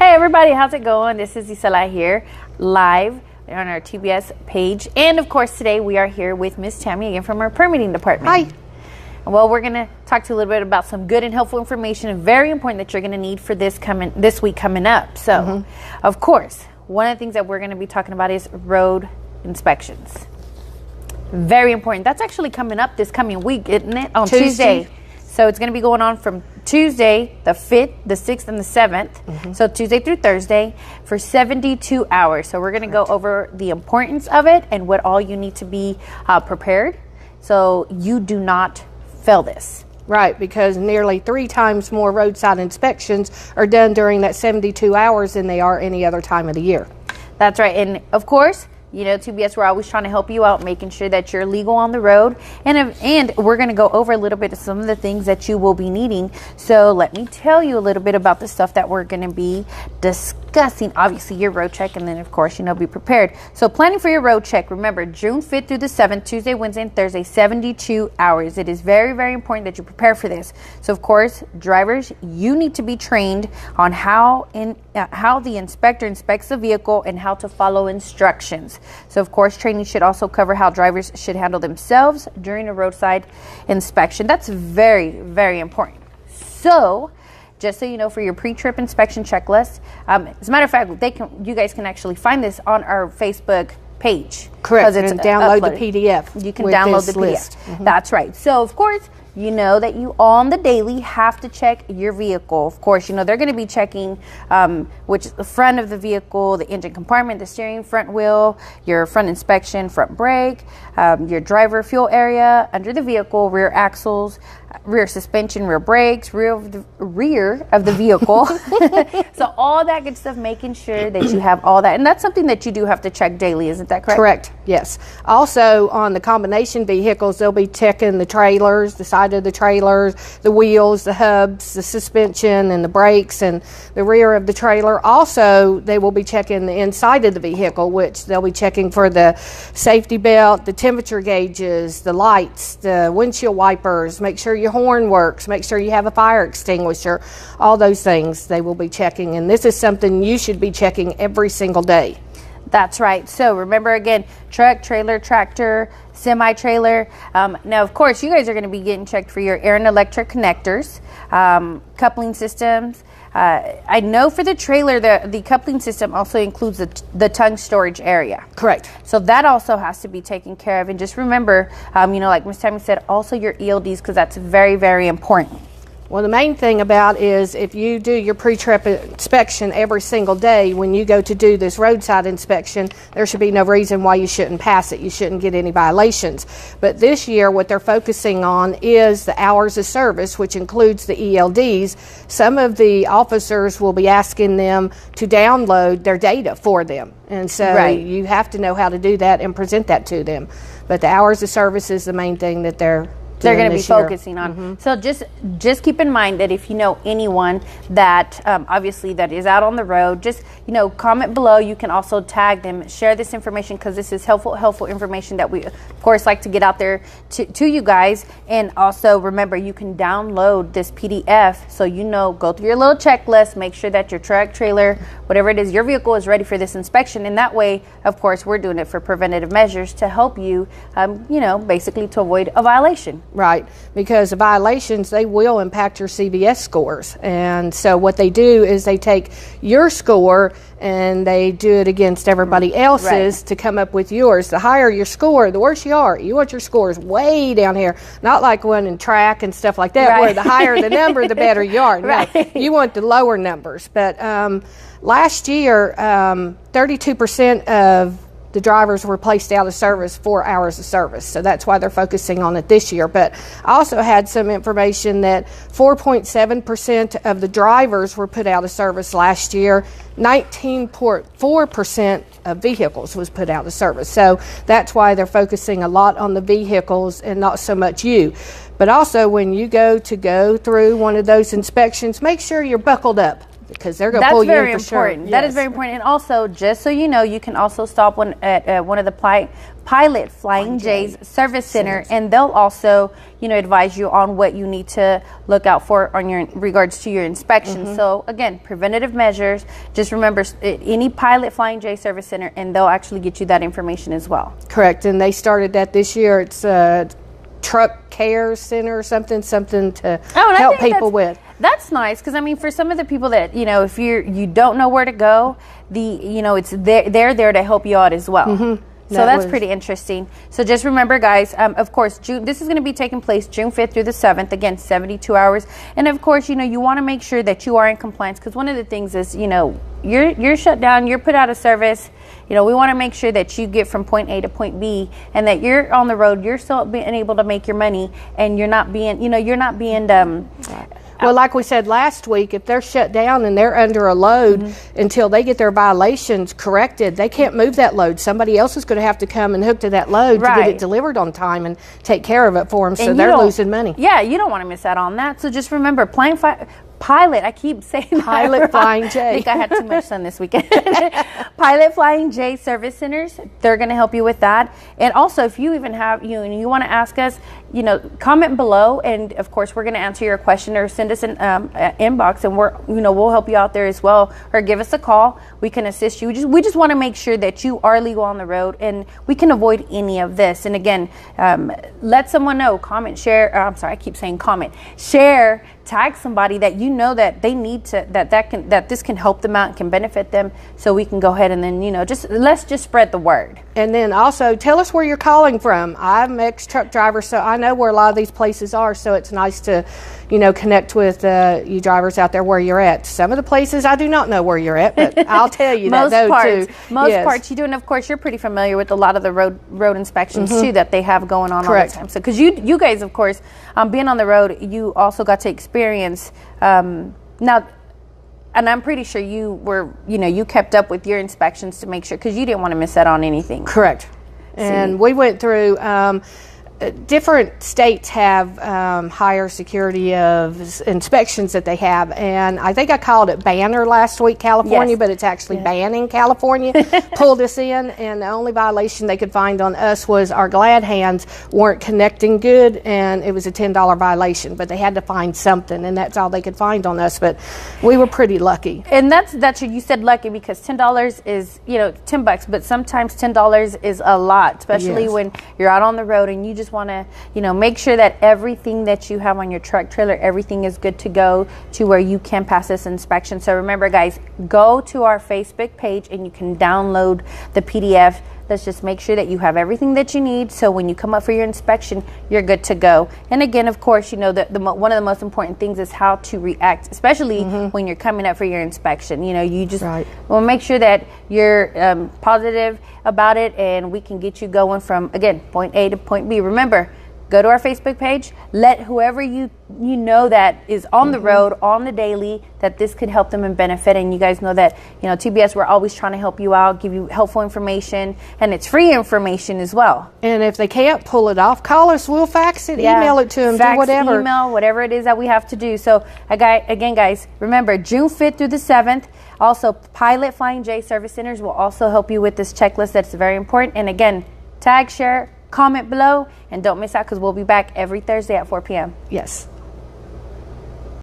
Hey everybody, how's it going? This is Isela here, live on our TBS page. And of course today we are here with Miss Tami again from our permitting department. Hi. Well, we're going to talk to you a little bit about some good and helpful information, and very important that you're going to need for this week coming up. So, of course, one of the things that we're going to be talking about is road inspections. Very important. That's actually coming up this coming week, isn't it? On Tuesday. So it's going to be going on from Tuesday, the 5th, the 6th, and the 7th. So Tuesday through Thursday for 72 hours. So we're going to go over the importance of it and what all you need to be prepared so you do not fail this. Right, because nearly 3 times more roadside inspections are done during that 72 hours than they are any other time of the year. That's right. And of course, you know, TBS, we're always trying to help you out, making sure that you're legal on the road. And we're going to go over a little bit of some of the things that you will be needing. So let me tell you a little bit about the stuff that we're going to be discussing. Obviously, your road check, and then, of course, you know, be prepared. So planning for your road check, remember, June 5th through the 7th, Tuesday, Wednesday, and Thursday, 72 hours. It is very, very important that you prepare for this. So, of course, drivers, you need to be trained on how the inspector inspects the vehicle and how to follow instructions. So, of course, training should also cover how drivers should handle themselves during a roadside inspection. That's very, very important. So, just so you know, for your pre-trip inspection checklist, as a matter of fact, you guys can actually find this on our Facebook page. Correct. And download the PDF. You can download the PDF. That's right. So, of course, you know that you on the daily have to check your vehicle. Of course, you know they're going to be checking which is the front of the vehicle, the engine compartment, the steering, front wheel, your front inspection, front brake, your driver fuel area, under the vehicle, rear axles, rear suspension, rear brakes, rear of the vehicle. So all that good stuff, making sure that you have all that. And that's something that you do have to check daily, isn't that correct? Correct, yes. Also, on the combination vehicles, they'll be checking the trailers, the side of the trailers, the wheels, the hubs, the suspension, and the brakes, and the rear of the trailer. Also, they will be checking the inside of the vehicle, which they'll be checking for the safety belt, the temperature gauges, the lights, the windshield wipers, make sure your horn works, make sure you have a fire extinguisher, all those things they will be checking. And this is something you should be checking every single day. That's right. So remember, again, truck, trailer, tractor, semi-trailer. Now, of course, you guys are going to be getting checked for your air and electric connectors, coupling systems. I know for the trailer, the coupling system also includes the tongue storage area. Correct. So that also has to be taken care of. And just remember, you know, like Ms. Tami said, also your ELDs, because that's very, very important. Well, the main thing about is if you do your pre-trip inspection every single day, when you go to do this roadside inspection, there should be no reason why you shouldn't pass it. You shouldn't get any violations. But this year, what they're focusing on is the hours of service, which includes the ELDs. Some of the officers will be asking them to download their data for them. And so you have to know how to do that and present that to them. But the hours of service is the main thing that they're going to be focusing on. So just keep in mind that if you know anyone that obviously that is out on the road, just, you know, comment below. You can also tag them, share this information, because this is helpful information that we, of course, like to get out there to you guys. And also remember, you can download this PDF, so you know, go through your little checklist, make sure that your truck, trailer, whatever it is, your vehicle is ready for this inspection. And that way, of course, we're doing it for preventative measures to help you, you know, basically to avoid a violation. Right, because the violations, they will impact your CVS scores. And so what they do is they take your score and they do it against everybody else's to come up with yours. The higher your score, the worse you are. You want your scores way down here, not like one in track and stuff like that, where the higher the number, the better you are. No, you want the lower numbers. But last year, 32% of the drivers were placed out of service 4 hours of service. So that's why they're focusing on it this year. But I also had some information that 4.7% of the drivers were put out of service last year. 19.4% of vehicles was put out of service. So that's why they're focusing a lot on the vehicles and not so much you. But also when you go through one of those inspections, make sure you're buckled up. because they're going to pull you in for sure. That is very important. And also, just so you know, you can also stop at one of the Pilot Flying J's Service Center, and they'll also, advise you on what you need to look out for on your regards to your inspection. So again, preventative measures. Just remember any Pilot Flying J Service Center, and they'll actually get you that information as well. Correct, and they started that this year. It's Truck Care Center or something to help people with. That's nice, because I mean, for some of the people that if you don't know where to go, it's they're there to help you out as well. So that's pretty interesting. So just remember, guys, of course, this is going to be taking place June 5th through the 7th. Again, 72 hours. And of course, you want to make sure that you are in compliance, because one of the things is, you're shut down, you're put out of service. We want to make sure that you get from point A to point B, and that you're on the road, you're still being able to make your money, and you're not being, well, like we said last week, if they're shut down and they're under a load until they get their violations corrected, they can't move that load. Somebody else is going to have to come and hook to that load to get it delivered on time and take care of it for them, so they're losing money. Yeah, you don't want to miss out on that. So just remember, Pilot, I keep saying Pilot Flying J. I think I had too much sun this weekend. Pilot Flying J Service Centers, they're going to help you with that. And also, if you even have, and you want to ask us, comment below, and of course, we're going to answer your question, or send us an inbox, and we'll help you out there as well, or give us a call. We can assist you. We just want to make sure that you are legal on the road, and we can avoid any of this. And again, let someone know, comment, share. I'm sorry, I keep saying comment, share, tag somebody that that they need to, that this can help them out and can benefit them, so we can go ahead and then let's just spread the word. And then also tell us where you're calling from. I'm an ex-truck driver, so I know where a lot of these places are, so it's nice to connect with you drivers out there where you're at. Some of the places I do not know where you're at, but I'll tell you that too. Most parts you do, and of course you're pretty familiar with a lot of the road inspections too that they have going on all the time. So because you guys, of course, being on the road, you also got to experience now. And I'm pretty sure you were, you kept up with your inspections to make sure, because you didn't want to miss out on anything. Correct. And we went through, different states have higher security of inspections that they have. And I think I called it Banner last week, California, but it's actually banning California. Pulled us in, and the only violation they could find on us was our glad hands weren't connecting good, and it was a $10 violation. But they had to find something, and that's all they could find on us. But we were pretty lucky. And that's you said lucky, because $10 is $10, but sometimes $10 is a lot, especially when you're out on the road and you just want to make sure that everything that you have on your truck trailer, everything is good to go to where you can pass this inspection. So remember, guys, go to our Facebook page and you can download the PDF. Let's just make sure that you have everything that you need, so when you come up for your inspection, you're good to go. And again, of course, one of the most important things is how to react, especially when you're coming up for your inspection. You just want to make sure that you're positive about it, and we can get you going from, again, point A to point B. Remember, go to our Facebook page. Let whoever you know that is on the road, on the daily, that this could help them and benefit. And you guys know that, TBS, we're always trying to help you out, give you helpful information, and it's free information as well. And if they can't pull it off, call us. We'll fax it, email it to them, do whatever. Email, whatever it is that we have to do. So again, guys, remember, June 5th through the 7th. Also, Pilot Flying J Service Centers will also help you with this checklist. That's very important. And again, tag, share, comment below, and don't miss out, because we'll be back every Thursday at 4 p.m. Yes.